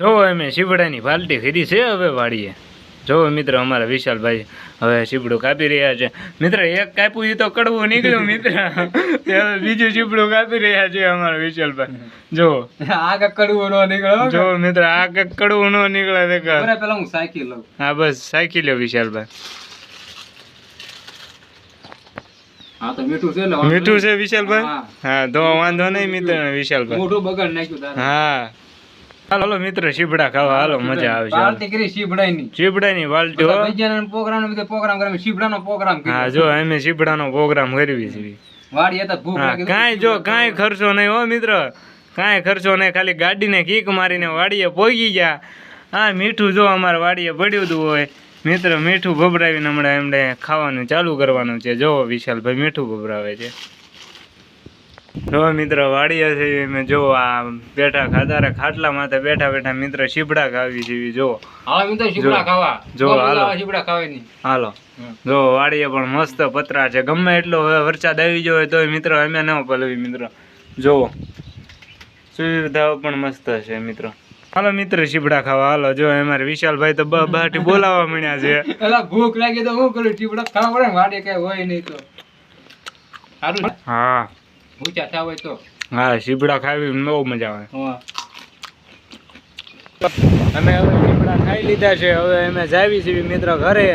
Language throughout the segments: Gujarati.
જો અમે સીબડાની પાલટી ખીધી છે હવે વાડીએ. જો મિત્ર અમારા વિશાલભાઈ હવે સીબડું કાપી રહ્યા છે. મિત્ર એક કાપ્યું એ તો કડવું નીકળ્યું મિત્ર. હવે બીજું સીબડું કાપી રહ્યા છે અમારા વિશાલભાઈ. જો આ કડવું નો નીકળ્યો. જો મિત્ર આ કઈક કડવું ન નીકળે દેખા. પેલા હું સાયકલ લઉં. હા બસ સાયકલ લ્યો વિશાલભાઈ. હા તો મીઠું છે ને. મીઠું છે વિશાલભાઈ. હા તો વાંધો નહીં મિત્ર વિશાલભાઈ. મોઢું બગાડ નાખ્યું તારે. હા હાલો મિત્ર સીબડા ખાવા હાલો મજા આવશે. પાર્ટી કરી સીબડાની. સીબડાની પાલટી હો. બીજાનો પ્રોગ્રામ ને બધો પ્રોગ્રામ કરે સીબડાનો પ્રોગ્રામ કર્યો. હા જો અમે સીબડાનો પ્રોગ્રામ કરવી છે. વાડી હતા ભૂખ લાગી. કાંઈ જો કાંઈ ખર્ચો નહીં હો મિત્ર, કાંઈ ખર્ચો નહીં, ખાલી ગાડીને કીક મારીને વાડીએ પહોંચી ગયા. હા મીઠું જો અમારે વાડીએ પડ્યું હતું હોય મિત્ર, મીઠું ભભરાવીને હમણાં એમણે ખાવાનું ચાલુ કરવાનું છે. જો વિશાલભાઈ મીઠું ભભરાવે છે. જો મિત્ર વાડીએ છે મેં જો આ બેઠા ખાતારે ખાટલા માથે બેઠા બેઠા મિત્ર સીબડા ખાવી છે. જો હાલો મિત્ર સીબડા ખાવા. જો હાલો સીબડા ખાવાય નહીં. હાલો જો વાડીએ પણ મસ્ત પતરા છે. ગમે એટલો હવે વરસાદ આવી ગયો હોય તોય મિત્ર અમે ન પલવી મિત્ર. જો સુવિધાઓ પણ મસ્ત છે મિત્ર. હાલો મિત્ર સીબડા ખાવા હાલો. જો અમારે વિશાલભાઈ તો બાટી બોલાવા મળ્યા છે. એલા ભૂખ લાગી તો હું કરું સીબડા ખાવા પડે. વાડીએ કઈ હોય નહીં તો સારું. હા ભૂખ્યા થા હોય તો હા સીબડા ખાવી બહુ મજા આવે. હા અમે હવે સીબડા ખાઈ લીધા છે. હવે અમે જાવી છીએ મિત્ર ઘરે.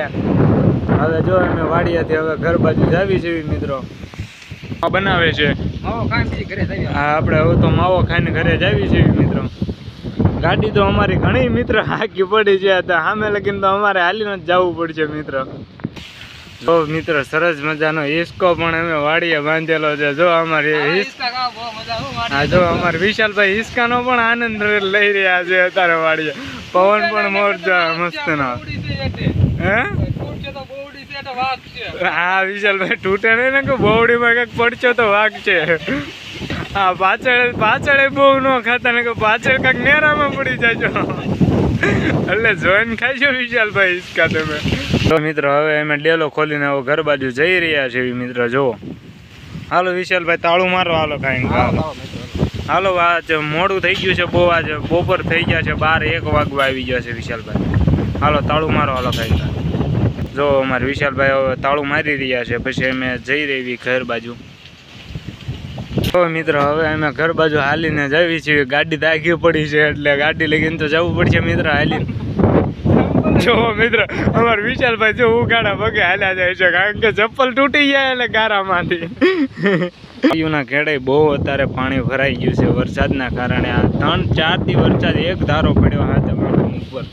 હવે જો અમે વાડીયાથી હવે ઘર બાજુ જાવી છીએ મિત્રો. બનાવે છે માવો ખાઈને પછી ઘરે જઈએ. હા આપણે હવે તો માવો ખાઈને ઘરે જાવી છીએ મિત્રો. ગાડી તો અમારી ઘણી મિત્ર હાકી પડી છે. સામે લગીને તો અમારે હાલીને જ જવું પડશે મિત્ર. જો મિત્ર સરસ મજાનો હિસકો પણ અમે વાડીએ બાંધેલો છે. જો અમારી હા જો અમારે વિશાલભાઈ હિસકાનો પણ આનંદ લઈ રહ્યા છે અત્યારે વાડીએ. પવન પણ મોરજા મસ્ત નો. હે હા વિશાલભાઈ તૂટે નહીં ને કે બોવડીમાં કંઈક પડશો તો વાઘ છે. હા પાછળ બહુ ન ખાતા ને કે પાછળ કાંઈક નેરામાં પડી જાજો. એટલે જોઈને ખાઈશો વિશાલભાઈ હિસકા તમે. તો મિત્રો હવે અમે ડેલો ખોલીને હવે ઘર બાજુ જઈ રહ્યા છે મિત્ર. જુઓ હાલો વિશાલભાઈ તાળું મારો હાલો કાંઈ. હાલો આજ મોડું થઈ ગયું છે બહુ. આજ બપોર થઈ ગયા છે 12-1 વાગવા આવી ગયા છે વિશાલભાઈ. હાલો તાળું મારો હાલો કાંઈ. જો અમારે વિશાલભાઈ હવે તાળું મારી રહ્યા છે. પછી અમે જઈ રહી ઘર બાજુ. તો મિત્ર હવે અમે ઘર બાજુ હાલીને જઈએ છીએ. ગાડી દાગી પડી છે એટલે ગાડી લઈને તો જવું પડશે મિત્ર હાલીને. જો મિત્ર અમારે વિશાલભાઈ જો ઉગાડા પગે હાલ્યા જાય છે કારણ કે ચપ્પલ તૂટી જાય એટલે ગારામાંથી. ના ખેડે બહુ અત્યારે પાણી ભરાઈ ગયું છે વરસાદના કારણે. આ 3-4 દી વરસાદ એક ધારો પડ્યો હાથે ઉપર.